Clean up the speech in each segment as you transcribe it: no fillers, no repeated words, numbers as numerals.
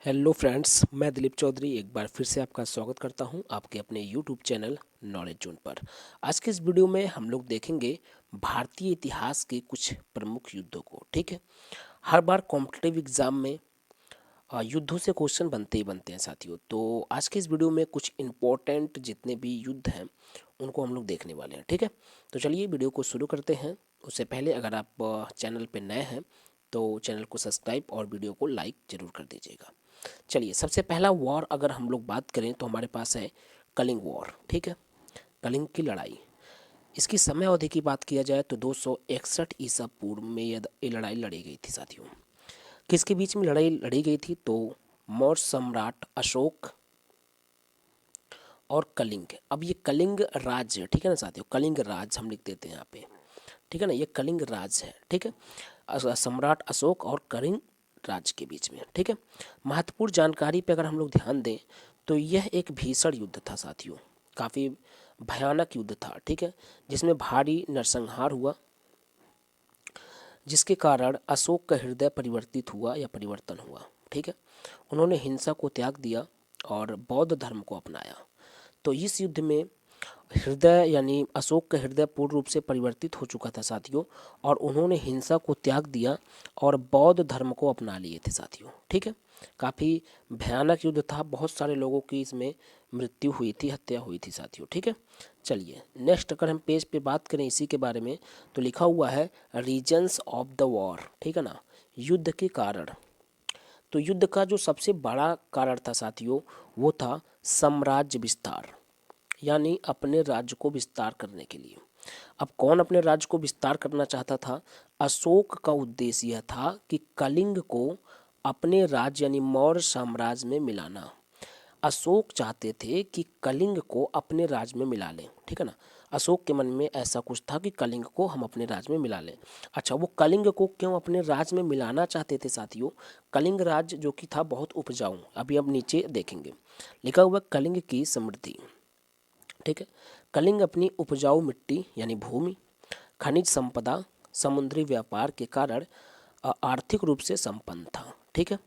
Hello friends, मैं दिलीप चौधरी एक बार फिर से आपका स्वागत करता हूं आपके अपने यूट्यूब चैनल नॉलेज जोन पर। आज के इस वीडियो में हम लोग देखेंगे भारतीय इतिहास के कुछ प्रमुख युद्धों को। ठीक है, हर बार कॉम्पिटिटिव एग्जाम में युद्धों से क्वेश्चन बनते ही बनते हैं साथियों। तो आज के इस वीडियो में कुछ इम्पोर्टेंट जितने भी युद्ध हैं उनको हम लोग देखने वाले हैं। ठीक है, तो चलिए वीडियो को शुरू करते हैं। उससे पहले अगर आप चैनल पर नए हैं तो चैनल को सब्सक्राइब और वीडियो को लाइक ज़रूर कर दीजिएगा। चलिए, सबसे पहला वॉर अगर हम लोग बात करें तो हमारे पास है कलिंग वॉर। ठीक है, कलिंग की लड़ाई। इसकी समय अवधि की बात किया जाए तो 261 ईसा पूर्व में ये लड़ाई लड़ी गई थी साथियों। किसके बीच में लड़ाई लड़ी गई थी? तो मौर्य सम्राट अशोक और कलिंग। अब ये कलिंग राज्य, ठीक है ना साथियों, कलिंग राज हम लिख देते हैं यहाँ पे। ठीक है ना, ये कलिंग राज है। ठीक है, सम्राट अशोक और कलिंग राज्य के बीच में। ठीक है, महत्वपूर्ण जानकारी पे अगर हम लोग ध्यान दें तो यह एक भीषण युद्ध था साथियों, काफ़ी भयानक युद्ध था। ठीक है, जिसमें भारी नरसंहार हुआ, जिसके कारण अशोक का हृदय परिवर्तित हुआ या परिवर्तन हुआ। ठीक है, उन्होंने हिंसा को त्याग दिया और बौद्ध धर्म को अपनाया। तो इस युद्ध में हृदय यानी अशोक का हृदय पूर्ण रूप से परिवर्तित हो चुका था साथियों, और उन्होंने हिंसा को त्याग दिया और बौद्ध धर्म को अपना लिए थे साथियों। ठीक है, काफ़ी भयानक युद्ध था, बहुत सारे लोगों की इसमें मृत्यु हुई थी, हत्या हुई थी साथियों। ठीक है, चलिए नेक्स्ट अगर हम पेज पे बात करें इसी के बारे में तो लिखा हुआ है रीजन्स ऑफ द वॉर। ठीक है ना, युद्ध के कारण। तो युद्ध का जो सबसे बड़ा कारण था साथियों वो था साम्राज्य विस्तार, यानी अपने राज्य को विस्तार करने के लिए। अब कौन अपने राज्य को विस्तार करना चाहता था? अशोक का उद्देश्य यह था कि कलिंग को अपने राज्य यानी मौर्य साम्राज्य में मिलाना। अशोक चाहते थे कि कलिंग को अपने राज्य में मिला लें। ठीक है ना, अशोक के मन में ऐसा कुछ था कि कलिंग को हम अपने राज्य में मिला लें। अच्छा, वो कलिंग को क्यों अपने राज्य में मिलाना चाहते थे साथियों? कलिंग राज्य जो कि था बहुत उपजाऊ, अभी अब नीचे देखेंगे लिखा हुआ कलिंग की समृद्धि। ठीक है, कलिंग अपनी उपजाऊ मिट्टी यानी भूमि, खनिज संपदा, समुद्री व्यापार के कारण आर्थिक रूप से संपन्न था। ठीक है,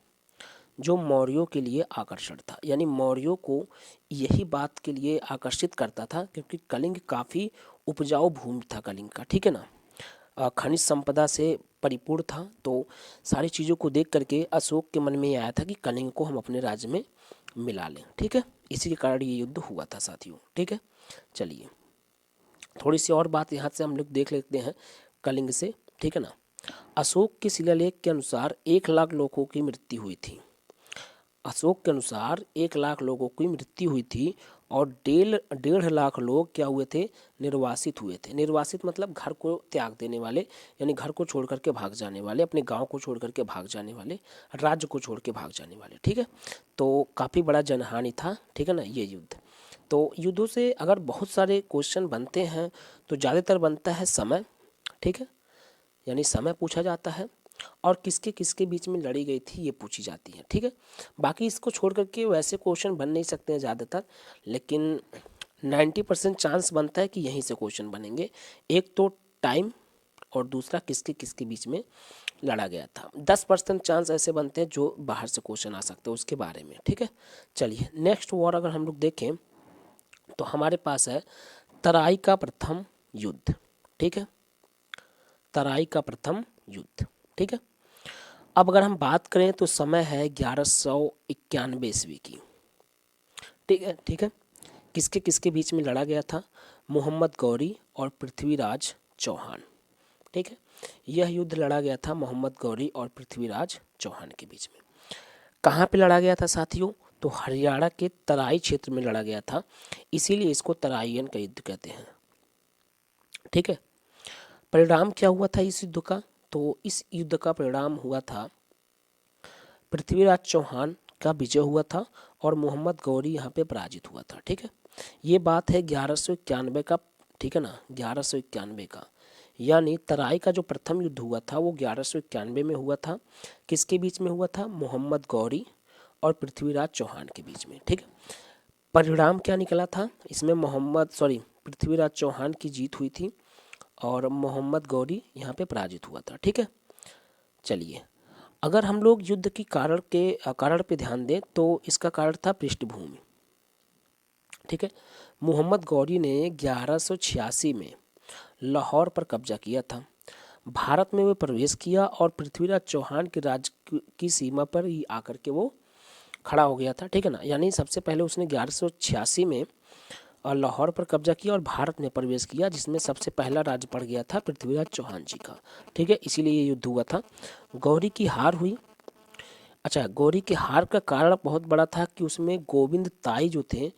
जो मौर्यों के लिए आकर्षण था, यानी मौर्यों को यही बात के लिए आकर्षित करता था क्योंकि कलिंग काफ़ी उपजाऊ भूमि था कलिंग का। ठीक है ना, खनिज संपदा से परिपूर्ण था। तो सारी चीज़ों को देख करके अशोक के मन में ये आया था कि कलिंग को हम अपने राज्य में मिला लें। ठीक है, इसी के कारण ये युद्ध हुआ था साथियों। ठीक है, चलिए थोड़ी सी और बात यहाँ से हम लोग देख लेते हैं कलिंग से। ठीक है ना, अशोक के शिलालेख के अनुसार 1 लाख लोगों की मृत्यु हुई थी। अशोक के अनुसार 1 लाख लोगों की मृत्यु हुई थी और 1.5 लाख लोग क्या हुए थे? निर्वासित हुए थे। निर्वासित मतलब घर को त्याग देने वाले, यानी घर को छोड़ करके भाग जाने वाले, अपने गांव को छोड़ करके भाग जाने वाले, राज्य को छोड़ के भाग जाने वाले। ठीक है, तो काफ़ी बड़ा जनहानि था। ठीक है ना, ये युद्ध। तो युद्धों से अगर बहुत सारे क्वेश्चन बनते हैं तो ज़्यादातर बनता है समय। ठीक है, यानी समय पूछा जाता है और किसके किसके बीच में लड़ी गई थी ये पूछी जाती है। ठीक है, बाकी इसको छोड़ करके वैसे क्वेश्चन बन नहीं सकते हैं ज़्यादातर, लेकिन 90% चांस बनता है कि यहीं से क्वेश्चन बनेंगे। एक तो टाइम और दूसरा किसके किसके बीच में लड़ा गया था। 10% चांस ऐसे बनते हैं जो बाहर से क्वेश्चन आ सकते हैं उसके बारे में। ठीक है, चलिए नेक्स्ट वॉर अगर हम लोग देखें तो हमारे पास है तराई का प्रथम युद्ध। ठीक है, तराई का प्रथम युद्ध। ठीक है, अब अगर हम बात करें तो समय है 1191 ईस्वी की। ठीक है, ठीक है, किसके किसके बीच में लड़ा गया था? मोहम्मद गौरी और पृथ्वीराज चौहान। ठीक है, यह युद्ध लड़ा गया था मोहम्मद गौरी और पृथ्वीराज चौहान के बीच में। कहाँ पे लड़ा गया था साथियों? तो हरियाणा के तराई क्षेत्र में लड़ा गया था, इसीलिए इसको तराइयन का युद्ध कहते हैं। ठीक है, परिणाम क्या हुआ था इस युद्ध का? तो इस युद्ध का परिणाम हुआ था पृथ्वीराज चौहान का विजय हुआ था और मोहम्मद गौरी यहाँ पे पराजित हुआ था। ठीक है, ये बात है 1191 का। ठीक है ना, 1191 का, यानी तराई का जो प्रथम युद्ध हुआ था वो 1191 में हुआ था। किसके बीच में हुआ था? मोहम्मद गौरी और पृथ्वीराज चौहान के बीच में। ठीक है, परिणाम क्या निकला था इसमें? पृथ्वीराज चौहान की जीत हुई थी और मोहम्मद गौरी यहाँ पे पराजित हुआ था। ठीक है, चलिए अगर हम लोग युद्ध की कारण पे ध्यान दें तो इसका कारण था पृष्ठभूमि। ठीक है, मोहम्मद गौरी ने 1186 में लाहौर पर कब्जा किया था। भारत में वो प्रवेश किया और पृथ्वीराज चौहान के राज की सीमा पर ही आकर के वो खड़ा हो गया था। ठीक है ना, यानी सबसे पहले उसने 1186 में लाहौर पर कब्जा किया और भारत में प्रवेश किया, जिसमें सबसे पहला राज्य पड़ गया था पृथ्वीराज चौहान जी का। ठीक है, इसीलिए ये युद्ध हुआ था। गौरी की हार हुई। अच्छा, गौरी की हार का कारण बहुत बड़ा था कि उसमें गोविंद ताई जो थे,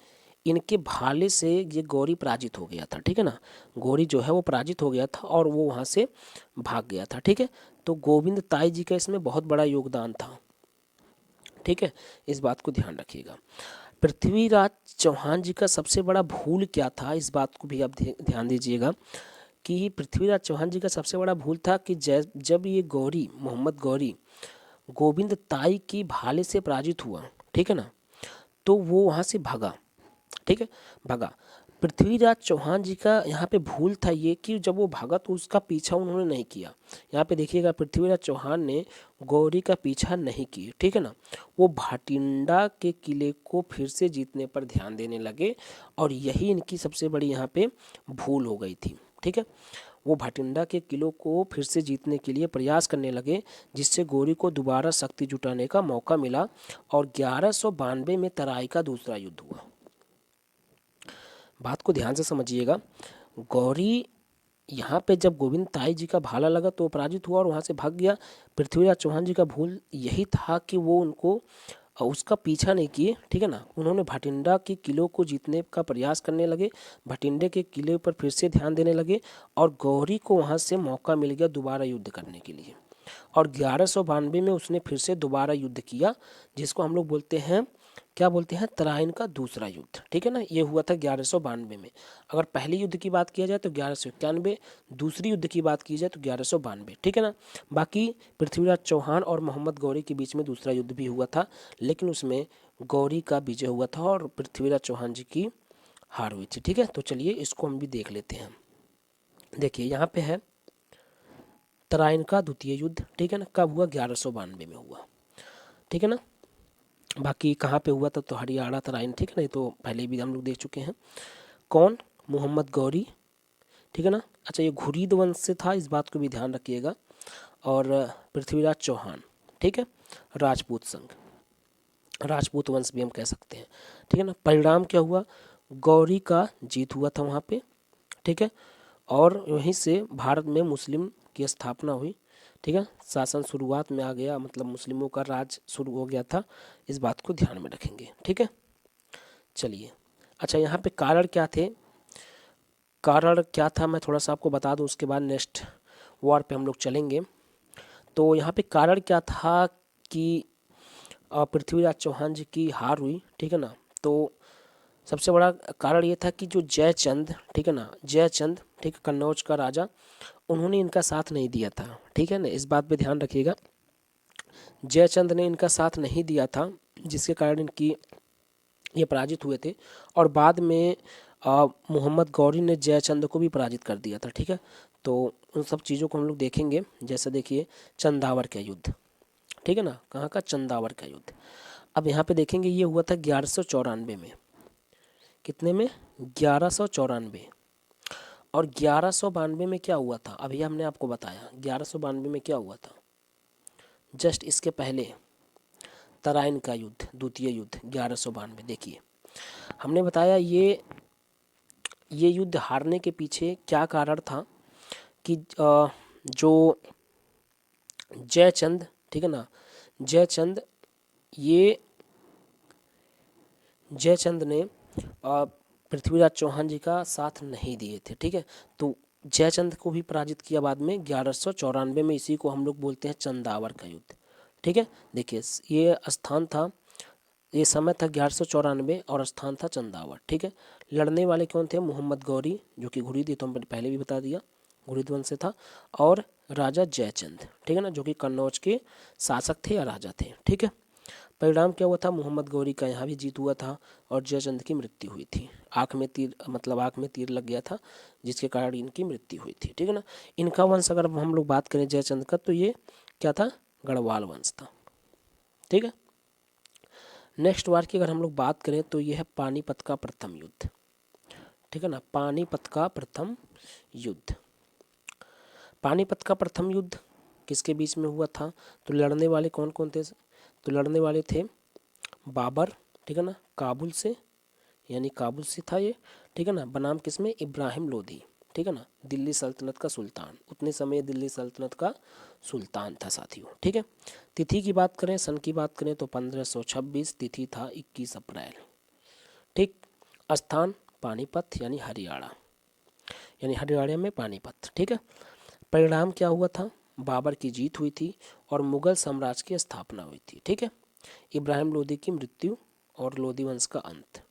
इनके भाले से ये गौरी पराजित हो गया था। ठीक है ना, गौरी जो है वो पराजित हो गया था और वो वहाँ से भाग गया था। ठीक है, तो गोविंद ताई जी का इसमें बहुत बड़ा योगदान था। ठीक है, इस बात को ध्यान रखिएगा। पृथ्वीराज चौहान जी का सबसे बड़ा भूल क्या था, इस बात को भी आप ध्यान दीजिएगा कि पृथ्वीराज चौहान जी का सबसे बड़ा भूल था कि जब ये गौरी, मोहम्मद गौरी, गोविंद ताई की भाले से पराजित हुआ, ठीक है ना, तो वो वहाँ से भागा। ठीक है, भागा। पृथ्वीराज चौहान जी का यहाँ पे भूल था ये कि जब वो भागा तो उसका पीछा उन्होंने नहीं किया। यहाँ पे देखिएगा, पृथ्वीराज चौहान ने गौरी का पीछा नहीं किया। ठीक है ना, वो भाटिंडा के किले को फिर से जीतने पर ध्यान देने लगे और यही इनकी सबसे बड़ी यहाँ पे भूल हो गई थी। ठीक है, वो भाटिंडा के किलों को फिर से जीतने के लिए प्रयास करने लगे, जिससे गौरी को दोबारा शक्ति जुटाने का मौका मिला और 1192 में तराई का दूसरा युद्ध हुआ। बात को ध्यान से समझिएगा। गौरी यहाँ पे जब गोविंद ताई जी का भाला लगा तो पराजित हुआ और वहाँ से भाग गया। पृथ्वीराज चौहान जी का भूल यही था कि वो उनको उसका पीछा नहीं किए। ठीक है ना, उन्होंने भाटिंडा के किलों को जीतने का प्रयास करने लगे, भाटिंडे के किले पर फिर से ध्यान देने लगे और गौरी को वहाँ से मौका मिल गया दोबारा युद्ध करने के लिए। और 1192 में उसने फिर से दोबारा युद्ध किया, जिसको हम लोग बोलते हैं, क्या बोलते हैं, तराइन का दूसरा युद्ध। ठीक है ना, ये हुआ था 1192 में। अगर पहले युद्ध की बात किया जाए तो 1191, दूसरी युद्ध की बात की जाए तो 1192। ठीक है ना, बाकी पृथ्वीराज चौहान और मोहम्मद गौरी के बीच में दूसरा युद्ध भी हुआ था, लेकिन उसमें गौरी का विजय हुआ था और पृथ्वीराज चौहान जी की हार हुई थी। ठीक है, तो चलिए इसको हम भी देख लेते हैं। देखिए यहाँ पे है तराइन का द्वितीय युद्ध। ठीक है ना, कब हुआ, 1192 में हुआ। ठीक है ना, बाकी कहाँ पे हुआ था तो हरियाणा तराइन। ठीक है ना, ये तो पहले भी हम लोग देख चुके हैं। कौन, मोहम्मद गौरी। ठीक है ना, अच्छा ये घुरीद वंश से था, इस बात को भी ध्यान रखिएगा। और पृथ्वीराज चौहान, ठीक है, राजपूत संघ, राजपूत वंश भी हम कह सकते हैं। ठीक है ना, परिणाम क्या हुआ, गौरी का जीत हुआ था वहाँ पे। ठीक है, और वहीं से भारत में मुस्लिम की स्थापना हुई। ठीक है, शासन शुरुआत में आ गया, मतलब मुस्लिमों का राज शुरू हो गया था, इस बात को ध्यान में रखेंगे। ठीक है, चलिए। अच्छा यहाँ पे कारण क्या थे, कारण क्या था मैं थोड़ा सा आपको बता दूं, उसके बाद नेक्स्ट वॉर पे हम लोग चलेंगे। तो यहाँ पे कारण क्या था कि पृथ्वीराज चौहान जी की हार हुई। ठीक है ना, तो सबसे बड़ा कारण ये था कि जो जयचंद, ठीक है ना, जयचंद, ठीक है, कन्नौज का राजा, उन्होंने इनका साथ नहीं दिया था। ठीक है ना, इस बात पे ध्यान रखिएगा, जयचंद ने इनका साथ नहीं दिया था, जिसके कारण इनकी ये पराजित हुए थे। और बाद में मोहम्मद गौरी ने जयचंद को भी पराजित कर दिया था। ठीक है, तो उन सब चीज़ों को हम लोग देखेंगे। जैसे देखिए चंदावर का युद्ध, ठीक है ना, कहाँ का, चंदावर का युद्ध। अब यहाँ पे देखेंगे ये हुआ था 1194 में। कितने में, 1194। और 1192 में क्या हुआ था, अभी हमने आपको बताया 1192 में क्या हुआ था, जस्ट इसके पहले तराइन का युद्ध, द्वितीय युद्ध 1192। देखिए हमने बताया ये युद्ध हारने के पीछे क्या कारण था कि जो जयचंद, ठीक है ना, जयचंद, ये जयचंद ने पृथ्वीराज चौहान जी का साथ नहीं दिए थे। ठीक है, तो जयचंद को भी पराजित किया बाद में 1194 में, इसी को हम लोग बोलते हैं चंदावर का युद्ध। ठीक है, देखिए ये स्थान था, ये समय था 1194 और स्थान था चंदावर। ठीक है, लड़ने वाले कौन थे, मोहम्मद गौरी, जो कि घुरीद, ये तो हम पहले भी बता दिया, घुरीद वंश से था, और राजा जयचंद, ठीक है ना, जो कि कन्नौज के शासक थे या राजा थे। ठीक है, परिणाम क्या हुआ था, मोहम्मद गौरी का यहाँ भी जीत हुआ था और जयचंद की मृत्यु हुई थी। आँख में तीर, मतलब आँख में तीर लग गया था, जिसके कारण इनकी मृत्यु हुई थी। ठीक है ना, इनका वंश अगर हम लोग बात करें जयचंद का, तो ये क्या था, गढ़वाल वंश था। ठीक है। नेक्स्ट वार की अगर हम लोग बात करें तो यह है पानीपत का प्रथम युद्ध। ठीक है ना, पानीपत का प्रथम युद्ध। पानीपत का प्रथम युद्ध किसके बीच में हुआ था? तो लड़ने वाले कौन कौन थे? तो लड़ने वाले थे बाबर, ठीक है ना, काबुल से, यानी काबुल से था ये, ठीक है ना, बनाम किसमें? इब्राहिम लोदी, ठीक है ना, दिल्ली सल्तनत का सुल्तान, उतने समय दिल्ली सल्तनत का सुल्तान था साथियों। ठीक है। तिथि की बात करें, सन की बात करें तो 1526, तिथि था 21 अप्रैल। ठीक। स्थान पानीपत यानी हरियाणा, यानी हरियाणा में पानीपत। ठीक है। परिणाम क्या हुआ था? बाबर की जीत हुई थी और मुगल साम्राज्य की स्थापना हुई थी। ठीक है। इब्राहिम लोदी की मृत्यु और लोदी वंश का अंत।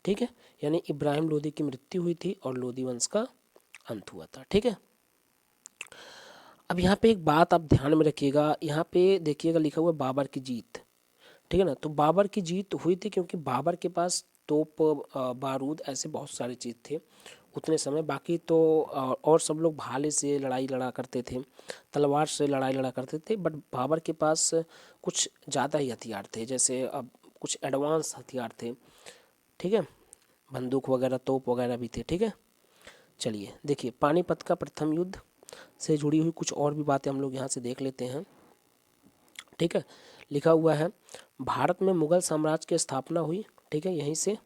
ठीक है। यानी इब्राहिम लोदी की मृत्यु हुई थी और लोदी वंश का अंत हुआ था। ठीक है। अब यहाँ पे एक बात आप ध्यान में रखिएगा, यहाँ पे देखिएगा लिखा हुआ है बाबर की जीत। ठीक है ना, तो बाबर की जीत हुई थी क्योंकि बाबर के पास तोप, बारूद, ऐसे बहुत सारी चीज़ थे उतने समय। बाकी तो और सब लोग भाले से लड़ाई लड़ा करते थे, तलवार से लड़ाई लड़ा करते थे, बट बाबर के पास कुछ ज़्यादा ही हथियार थे, जैसे अब कुछ एडवांस हथियार थे। ठीक है। बंदूक वगैरह, तोप वगैरह भी थे। ठीक है। चलिए देखिए, पानीपत का प्रथम युद्ध से जुड़ी हुई कुछ और भी बातें हम लोग यहाँ से देख लेते हैं। ठीक है। लिखा हुआ है भारत में मुगल साम्राज्य की स्थापना हुई, ठीक है, यहीं से,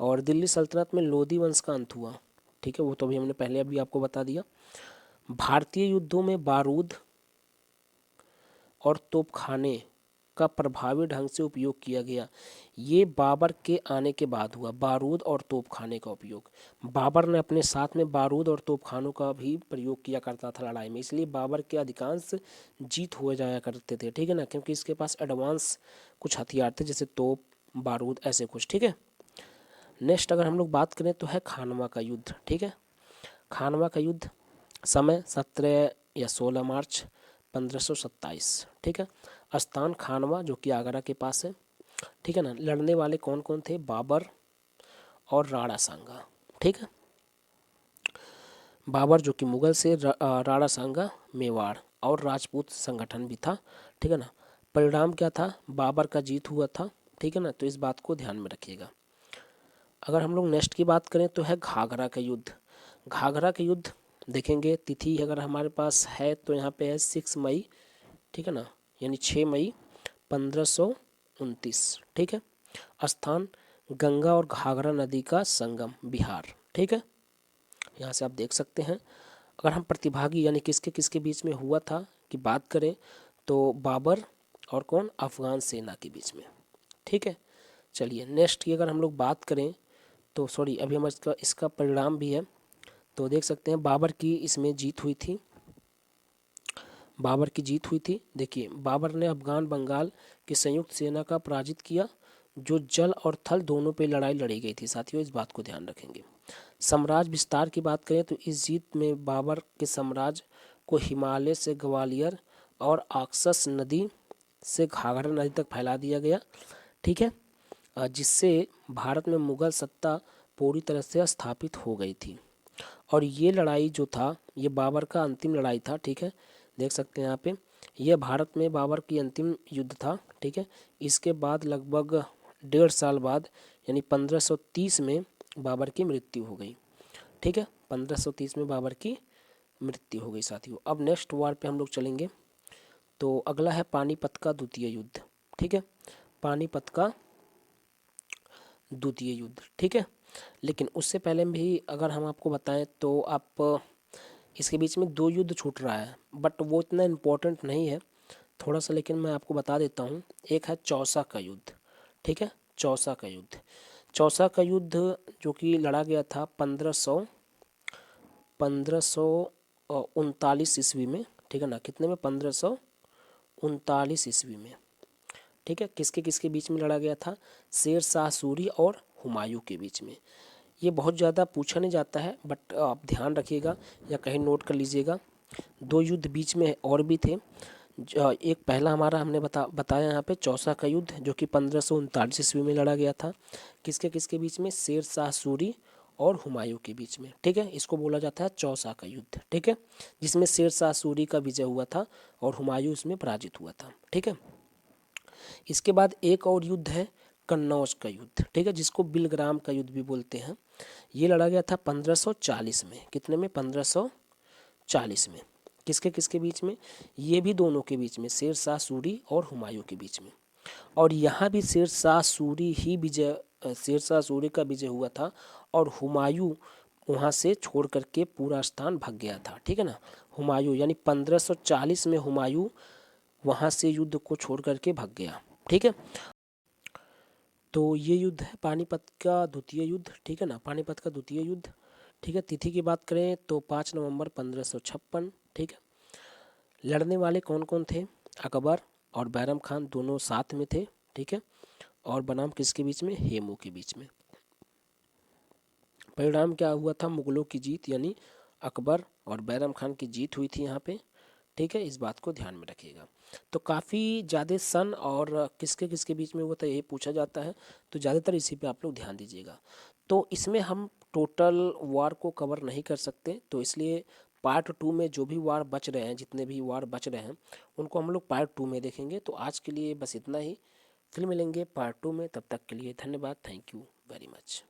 और दिल्ली सल्तनत में लोदी वंश का अंत हुआ। ठीक है, वो तो अभी हमने पहले अभी आपको बता दिया। भारतीय युद्धों में बारूद और तोपखाने का प्रभावी ढंग से उपयोग किया गया। ये बाबर के आने के बाद हुआ, बारूद और तोपखाने का उपयोग। बाबर ने अपने साथ में बारूद और तोपखानों का भी प्रयोग किया करता था लड़ाई में, इसलिए बाबर के अधिकांश जीत हो जाया करते थे। ठीक है ना, क्योंकि इसके पास एडवांस कुछ हथियार थे, जैसे तोप, बारूद, ऐसे कुछ। ठीक है। नेक्स्ट अगर हम लोग बात करें तो है खानवा का युद्ध। ठीक है। खानवा का युद्ध, समय 17 या 16 मार्च 1527। ठीक है। स्थान खानवा, जो कि आगरा के पास है। ठीक है ना। लड़ने वाले कौन कौन थे? बाबर और राणा सांगा। ठीक है। बाबर जो कि मुगल से, राणा सांगा मेवाड़, और राजपूत संगठन भी था। ठीक है ना। परिणाम क्या था? बाबर का जीत हुआ था। ठीक है ना, तो इस बात को ध्यान में रखिएगा। अगर हम लोग नेक्स्ट की बात करें तो है घाघरा का युद्ध। घाघरा का युद्ध देखेंगे, तिथि अगर हमारे पास है तो यहाँ पे है 6 मई। ठीक है ना, यानी 6 मई 1529। ठीक है। स्थान गंगा और घाघरा नदी का संगम, बिहार। ठीक है, यहाँ से आप देख सकते हैं। अगर हम प्रतिभागी यानी किसके किसके बीच में हुआ था की बात करें तो बाबर और कौन? अफगान सेना के बीच में। ठीक है। चलिए नेक्स्ट की अगर हम लोग बात करें तो सॉरी, अभी हम इसका इसका परिणाम भी है, तो देख सकते हैं बाबर की इसमें जीत हुई थी। बाबर की जीत हुई थी। देखिए, बाबर ने अफगान बंगाल की संयुक्त सेना का पराजित किया, जो जल और थल दोनों पे लड़ाई लड़ी गई थी। साथियों, इस बात को ध्यान रखेंगे। साम्राज्य विस्तार की बात करें तो इस जीत में बाबर के साम्राज्य को हिमालय से ग्वालियर और आक्सस नदी से घाघरा नदी तक फैला दिया गया। ठीक है। जिससे भारत में मुगल सत्ता पूरी तरह से स्थापित हो गई थी। और ये लड़ाई जो था, ये बाबर का अंतिम लड़ाई था। ठीक है, देख सकते हैं यहाँ पे, यह भारत में बाबर की अंतिम युद्ध था। ठीक है। इसके बाद लगभग 1.5 साल बाद यानी 1530 में बाबर की मृत्यु हो गई। ठीक है, 1530 में बाबर की मृत्यु हो गई साथियों। अब नेक्स्ट वार पे हम लोग चलेंगे, तो अगला है पानीपत का द्वितीय युद्ध। ठीक है, पानीपत का द्वितीय युद्ध। ठीक है, लेकिन उससे पहले भी अगर हम आपको बताएं तो आप इसके बीच में 2 युद्ध छूट रहा है, बट वो इतना इम्पोर्टेंट नहीं है थोड़ा सा, लेकिन मैं आपको बता देता हूँ। एक है चौसा का युद्ध। ठीक है, चौसा का युद्ध। चौसा का युद्ध जो कि लड़ा गया था 1539 ईस्वी में। ठीक है ना, कितने में? 1539 ईस्वी में। ठीक है, किसके किसके बीच में लड़ा गया था? शेर शाह सूरी और हुमायूं के बीच में। ये बहुत ज़्यादा पूछा नहीं जाता है, बट आप ध्यान रखिएगा या कहीं नोट कर लीजिएगा। 2 युद्ध बीच में और भी थे। एक पहला हमारा हमने बताया यहाँ पे चौसा का युद्ध, जो कि 1539 ईस्वी में लड़ा गया था। किसके किसके बीच में? शेर शाह सूरी और हुमायूं के बीच में, ठीक है। इसको बोला जाता है चौसा का युद्ध, ठीक है, जिसमें शेरशाह सूरी का विजय हुआ था और हुमायूं इसमें पराजित हुआ था, ठीक है। इसके बाद एक और युद्ध है कन्नौज का युद्ध, ठीक है, जिसको बिलग्राम का युद्ध भी बोलते हैं। ये लड़ा गया था 1540 में। कितने में? 1540 में। किसके किसके बीच में? ये भी दोनों के बीच में, शेरशाह सूरी और हुमायूं के बीच में। और यहाँ भी शेरशाह सूरी का विजय हुआ था और हुमायूं वहाँ से छोड़ करके पूरा स्थान भाग गया था, ठीक है ना। हुमायूं यानी 1540 में हुमायूं वहाँ से युद्ध को छोड़ करके भाग गया, ठीक है। तो ये युद्ध है पानीपत का द्वितीय युद्ध, ठीक है ना, पानीपत का द्वितीय युद्ध, ठीक है। तिथि की बात करें तो 5 नवंबर 1556, ठीक है। लड़ने वाले कौन कौन थे? अकबर और बैरम खान दोनों साथ में थे, ठीक है। और बनाम किसके बीच में? हेमू के बीच में। परिणाम क्या हुआ था? मुगलों की जीत, यानी अकबर और बैरम खान की जीत हुई थी यहाँ पे, ठीक है। इस बात को ध्यान में रखिएगा। तो काफ़ी ज़्यादा सन और किसके किसके बीच में हुआ था ये पूछा जाता है, तो ज़्यादातर इसी पे आप लोग ध्यान दीजिएगा। तो इसमें हम टोटल वार को कवर नहीं कर सकते, तो इसलिए पार्ट 2 में जो भी वार बच रहे हैं, जितने भी वार बच रहे हैं, उनको हम लोग पार्ट 2 में देखेंगे। तो आज के लिए बस इतना ही, फिर मिलेंगे पार्ट 2 में। तब तक के लिए धन्यवाद। Thank you very much.